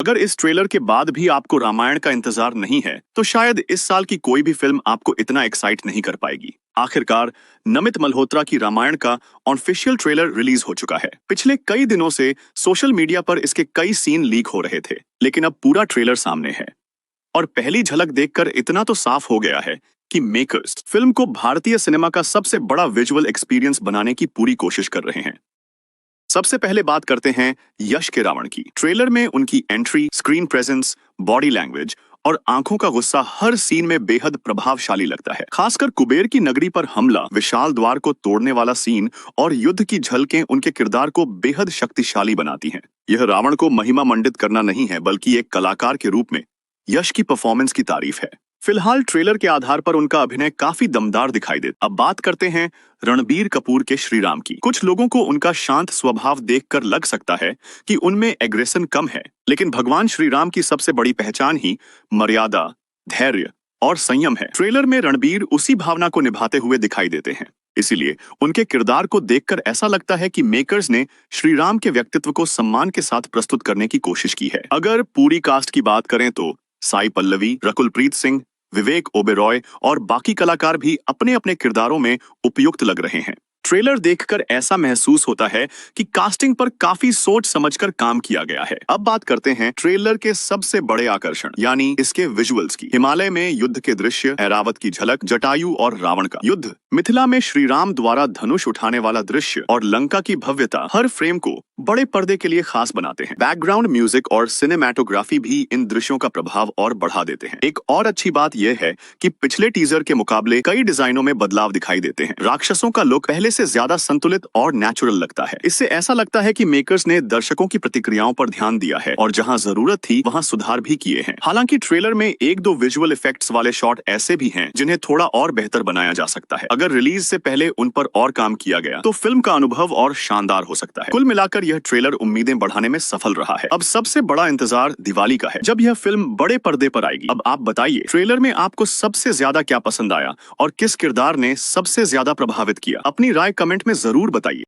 अगर इस ट्रेलर के बाद भी आपको रामायण का इंतजार नहीं है तो शायद इस साल की कोई भी फिल्म आपको इतना एक्साइट नहीं कर पाएगी। आखिरकार नमित मल्होत्रा की रामायण का ऑफिशियल ट्रेलर रिलीज हो चुका है। पिछले कई दिनों से सोशल मीडिया पर इसके कई सीन लीक हो रहे थे, लेकिन अब पूरा ट्रेलर सामने है और पहली झलक देखकर इतना तो साफ हो गया है कि मेकर्स फिल्म को भारतीय सिनेमा का सबसे बड़ा विजुअल एक्सपीरियंस बनाने की पूरी कोशिश कर रहे हैं। सबसे पहले बात करते हैं यश के रावण की। ट्रेलर में उनकी entry, screen presence, body language और आंखों का गुस्सा हर सीन में बेहद प्रभावशाली लगता है। खासकर कुबेर की नगरी पर हमला, विशाल द्वार को तोड़ने वाला सीन और युद्ध की झलकें उनके किरदार को बेहद शक्तिशाली बनाती हैं। यह रावण को महिमा मंडित करना नहीं है, बल्कि एक कलाकार के रूप में यश की परफॉर्मेंस की तारीफ है। फिलहाल ट्रेलर के आधार पर उनका अभिनय काफी दमदार दिखाई देता। अब बात करते हैं रणबीर कपूर के श्रीराम की। कुछ लोगों को उनका शांत स्वभाव देखकर लग सकता है कि उनमें एग्रेशन कम है, लेकिन भगवान श्रीराम की सबसे बड़ी पहचान ही मर्यादा, धैर्य और संयम है। ट्रेलर में रणबीर उसी भावना को निभाते हुए दिखाई देते हैं, इसीलिए उनके किरदार को देखकर ऐसा लगता है कि मेकर्स ने श्रीराम के व्यक्तित्व को सम्मान के साथ प्रस्तुत करने की कोशिश की है। अगर पूरी कास्ट की बात करें तो साई पल्लवी, रकुलप्रीत सिंह, विवेक ओबेरॉय और बाकी कलाकार भी अपने अपने किरदारों में उपयुक्त लग रहे हैं। ट्रेलर देखकर ऐसा महसूस होता है कि कास्टिंग पर काफी सोच समझकर काम किया गया है। अब बात करते हैं ट्रेलर के सबसे बड़े आकर्षण यानी इसके विजुअल्स की। हिमालय में युद्ध के दृश्य, ऐरावत की झलक, जटायु और रावण का युद्ध, मिथिला में श्रीराम द्वारा धनुष उठाने वाला दृश्य और लंका की भव्यता हर फ्रेम को बड़े पर्दे के लिए खास बनाते हैं। बैकग्राउंड म्यूजिक और सिनेमैटोग्राफी भी इन दृश्यों का प्रभाव और बढ़ा देते हैं। एक और अच्छी बात यह है कि पिछले टीजर के मुकाबले कई डिजाइनों में बदलाव दिखाई देते हैं। राक्षसों का लुक पहले से ज्यादा संतुलित और नेचुरल लगता है। इससे ऐसा लगता है कि मेकर्स ने दर्शकों की प्रतिक्रियाओं पर ध्यान दिया है और जहां जरूरत थी वहां सुधार भी किए हैं। हालांकि ट्रेलर में एक दो विजुअल इफेक्ट्स वाले शॉट ऐसे भी हैं जिन्हें थोड़ा और बेहतर बनाया जा सकता है। अगर रिलीज से पहले उन पर और काम किया गया तो फिल्म का अनुभव और शानदार हो सकता है। कुल मिलाकर यह ट्रेलर उम्मीदें बढ़ाने में सफल रहा है। अब सबसे बड़ा इंतजार दिवाली का है, जब यह फिल्म बड़े पर्दे पर आएगी। अब आप बताइए, ट्रेलर में आपको सबसे ज्यादा क्या पसंद आया और किस किरदार ने सबसे ज्यादा प्रभावित किया? अपनी राय कमेंट में जरूर बताइए।